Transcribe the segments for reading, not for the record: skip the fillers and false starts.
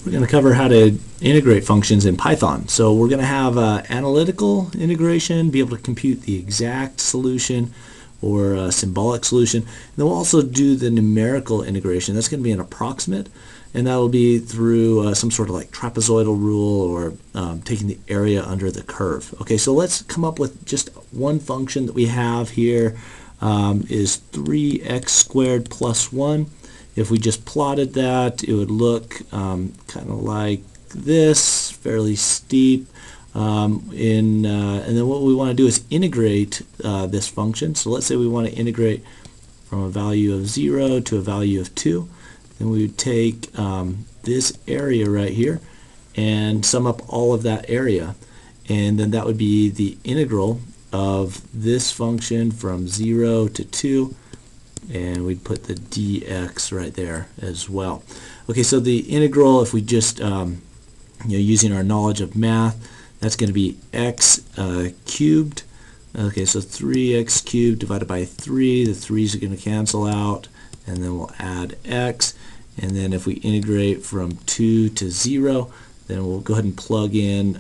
We're going to cover how to integrate functions in Python. So we're going to have analytical integration, be able to compute the exact solution or a symbolic solution. And then we'll also do the numerical integration. That's going to be an approximate, and that will be through some sort of like trapezoidal rule or taking the area under the curve. Okay, so let's come up with just one function that we have here is 3x squared plus 1. If we just plotted that, it would look kind of like this, fairly steep. And then what we want to do is integrate this function. So let's say we want to integrate from a value of 0 to a value of 2. Then we would take this area right here and sum up all of that area. And then that would be the integral of this function from 0 to 2. And we'd put the dx right there as well. Okay, so the integral, if we just using our knowledge of math, that's going to be x cubed. Okay, so 3x cubed divided by 3. The 3's are going to cancel out, and then we'll add x. And then if we integrate from 2 to 0, then we'll go ahead and plug in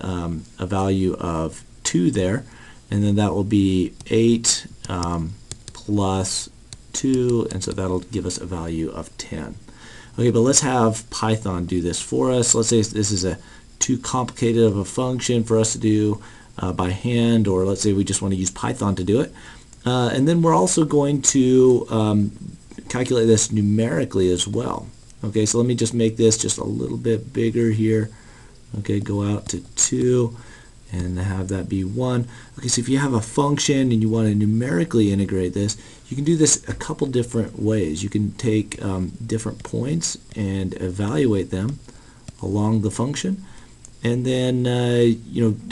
a value of 2 there, and then that will be 8 plus 2, and so that'll give us a value of 10. Okay, but let's have Python do this for us. Let's say this is too complicated of a function for us to do by hand, or let's say we just want to use Python to do it. And then we're also going to calculate this numerically as well. Okay, so let me just make this just a little bit bigger here. Okay, go out to 2 and have that be 1. Okay, so if you have a function and you want to numerically integrate this, you can do this a couple different ways. You can take different points and evaluate them along the function, and then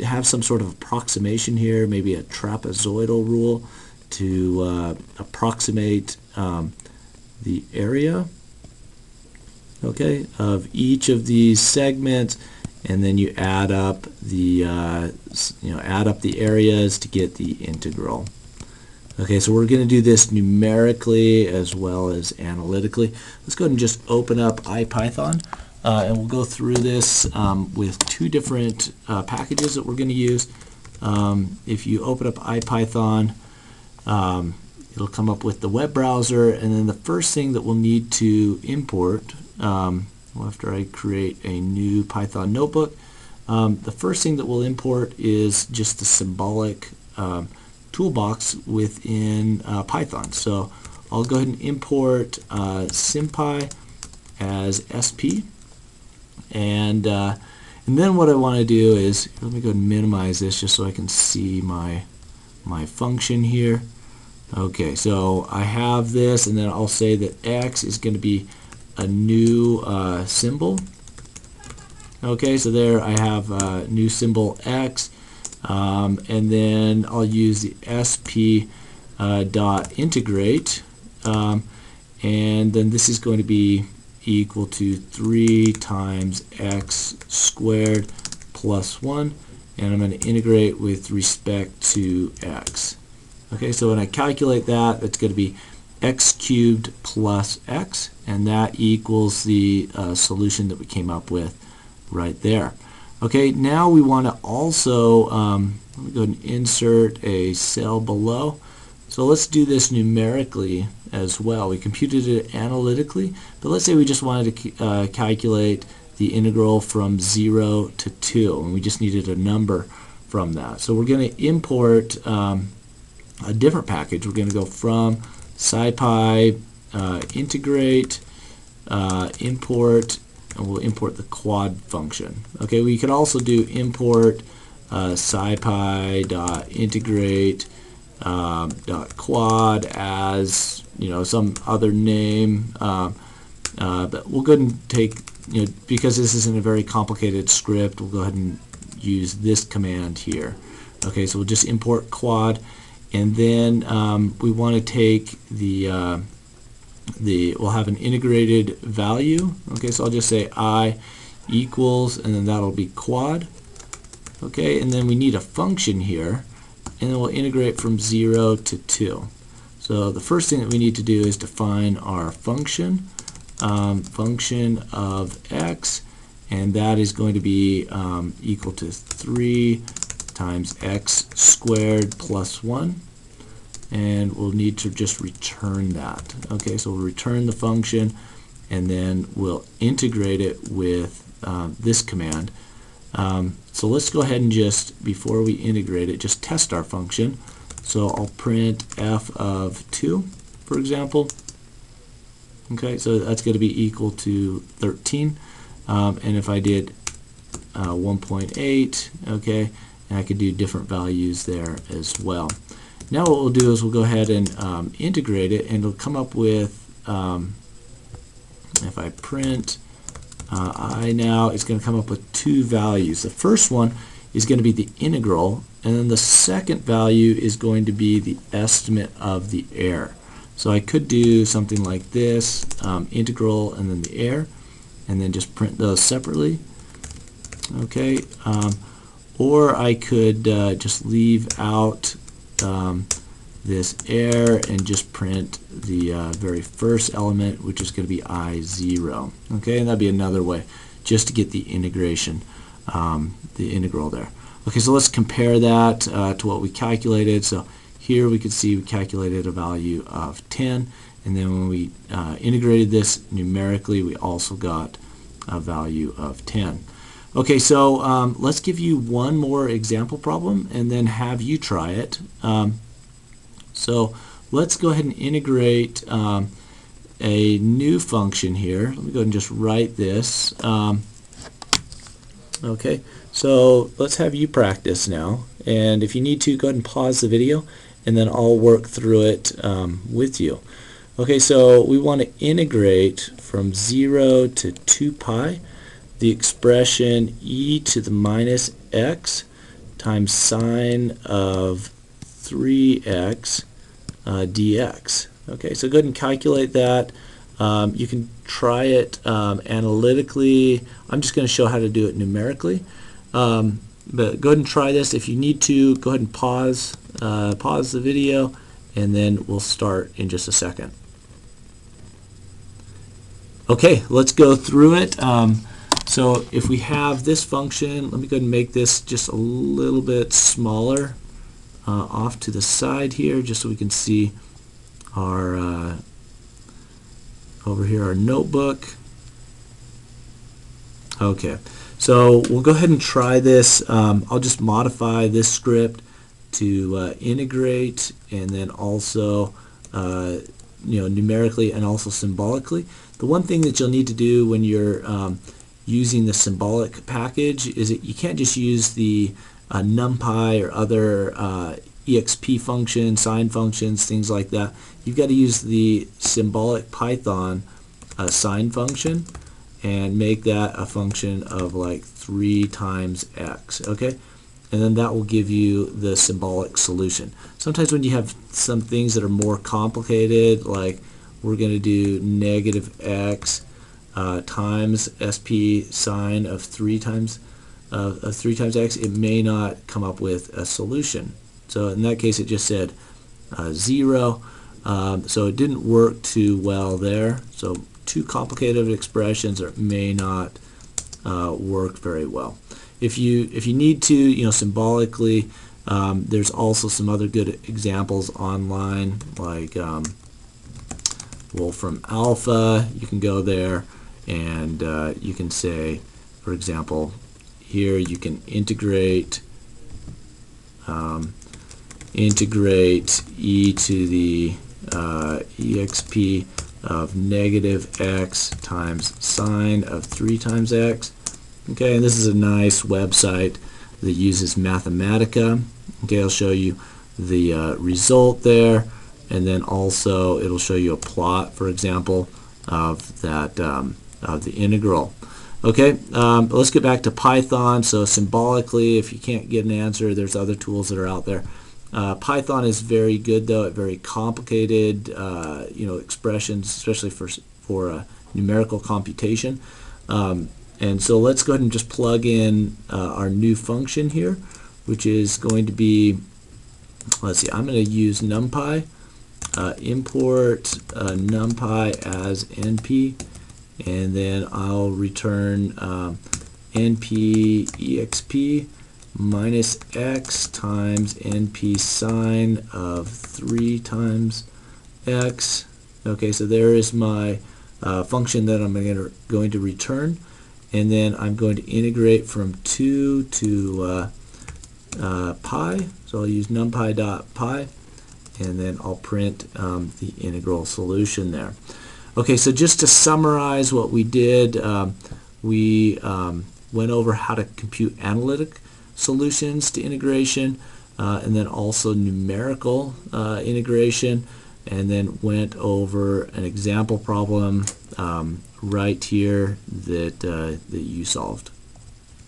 have some sort of approximation here, maybe a trapezoidal rule to approximate the area, okay, of each of these segments. And then you add up the areas to get the integral. Okay, so we're going to do this numerically as well as analytically. Let's go ahead and just open up IPython, and we'll go through this with two different packages that we're going to use. If you open up IPython, it'll come up with the web browser, and then the first thing that we'll need to import after I create a new Python notebook, the first thing that we'll import is just the symbolic toolbox within Python. So I'll go ahead and import Sympy as SP, and then what I want to do is, let me go and minimize this just so I can see my function here. Okay, so I have this, and then I'll say that x is going to be a new symbol. Okay, so there I have a new symbol x, and then I'll use the Sympy.integrate, and then this is going to be equal to 3 times x squared plus 1, and I'm going to integrate with respect to x. Okay, so when I calculate that, that's going to be x cubed plus x, and that equals the solution that we came up with right there. Okay, now we want to also let me go ahead and insert a cell below. So let's do this numerically as well. We computed it analytically, but let's say we just wanted to calculate the integral from 0 to 2, and we just needed a number from that. So we're going to import a different package. We're going to go from Sympy.integrate, import, and we'll import the quad function. Okay, we could also do import Sympy.integrate .quad as some other name, but we'll go ahead and take, because this isn't a very complicated script, we'll go ahead and use this command here. Okay, so we'll just import quad. And then we want to take we'll have an integrated value. Okay, so I'll just say I equals, and then that'll be quad. Okay, and then we need a function here, and then we'll integrate from 0 to 2. So the first thing that we need to do is define our function, function of x, and that is going to be equal to 3 times x squared plus 1, and we'll need to just return that. Okay, so we'll return the function, and then we'll integrate it with this command. So let's go ahead and just, before we integrate it, just test our function. So I'll print f of 2, for example. Okay, so that's going to be equal to 13. And if I did 1.8, okay, and I could do different values there as well. Now what we'll do is we'll go ahead and integrate it, and it'll come up with, if I print I now, it's going to come up with two values. The first one is going to be the integral, and then the second value is going to be the estimate of the error. So I could do something like this, integral and then the error, and then just print those separately. Okay, or I could just leave out this error and just print the very first element, which is going to be I0. Okay, and that'd be another way just to get the integration, the integral there. Okay, so let's compare that to what we calculated. So here we could see we calculated a value of 10, and then when we integrated this numerically, we also got a value of 10. Okay, so let's give you one more example problem and then have you try it. So let's go ahead and integrate a new function here. Let me go ahead and just write this. Okay, so let's have you practice now, and if you need to, go ahead and pause the video and then I'll work through it with you. Okay, so we want to integrate from 0 to 2 pi the expression e to the minus x times sine of 3x dx. Okay, so go ahead and calculate that. You can try it analytically. I'm just going to show how to do it numerically. But go ahead and try this. If you need to, go ahead and pause the video, and then we'll start in just a second. Okay, let's go through it. So if we have this function, let me go ahead and make this just a little bit smaller off to the side here, just so we can see our over here our notebook. Okay, so we'll go ahead and try this. I'll just modify this script to integrate, and then also numerically and also symbolically. The one thing that you'll need to do when you're using the symbolic package is that you can't just use the NumPy or other exp functions, sine functions, things like that. You've got to use the symbolic Python sine function and make that a function of like 3 times x. Okay, and then that will give you the symbolic solution. Sometimes when you have some things that are more complicated, like we're going to do negative x times sp sine of 3 times x, it may not come up with a solution. So in that case, it just said 0. So it didn't work too well there. So too complicated of expressions, or it may not work very well. If you need to, symbolically, there's also some other good examples online, like Wolfram Alpha. You can go there and you can say, for example, here you can integrate e to the exp of negative x times sine of 3 times x. Okay, and this is a nice website that uses Mathematica. Okay, I'll show you the result there, and then also it'll show you a plot, for example, of that of the integral. Okay, let's get back to Python. So symbolically, if you can't get an answer, there's other tools that are out there. Python is very good though at very complicated expressions, especially for numerical computation. And so let's go ahead and just plug in our new function here, which is going to be, let's see, I'm going to use NumPy, import NumPy as NP, and then I'll return np exp minus x times np sine of 3 times x. Okay, so there is my function that I'm going to return, and then I'm going to integrate from 2 to pi. So I'll use numpy.pi, and then I'll print the integral solution there. Okay, so just to summarize what we did, we went over how to compute analytic solutions to integration, and then also numerical integration, and then went over an example problem right here that you solved.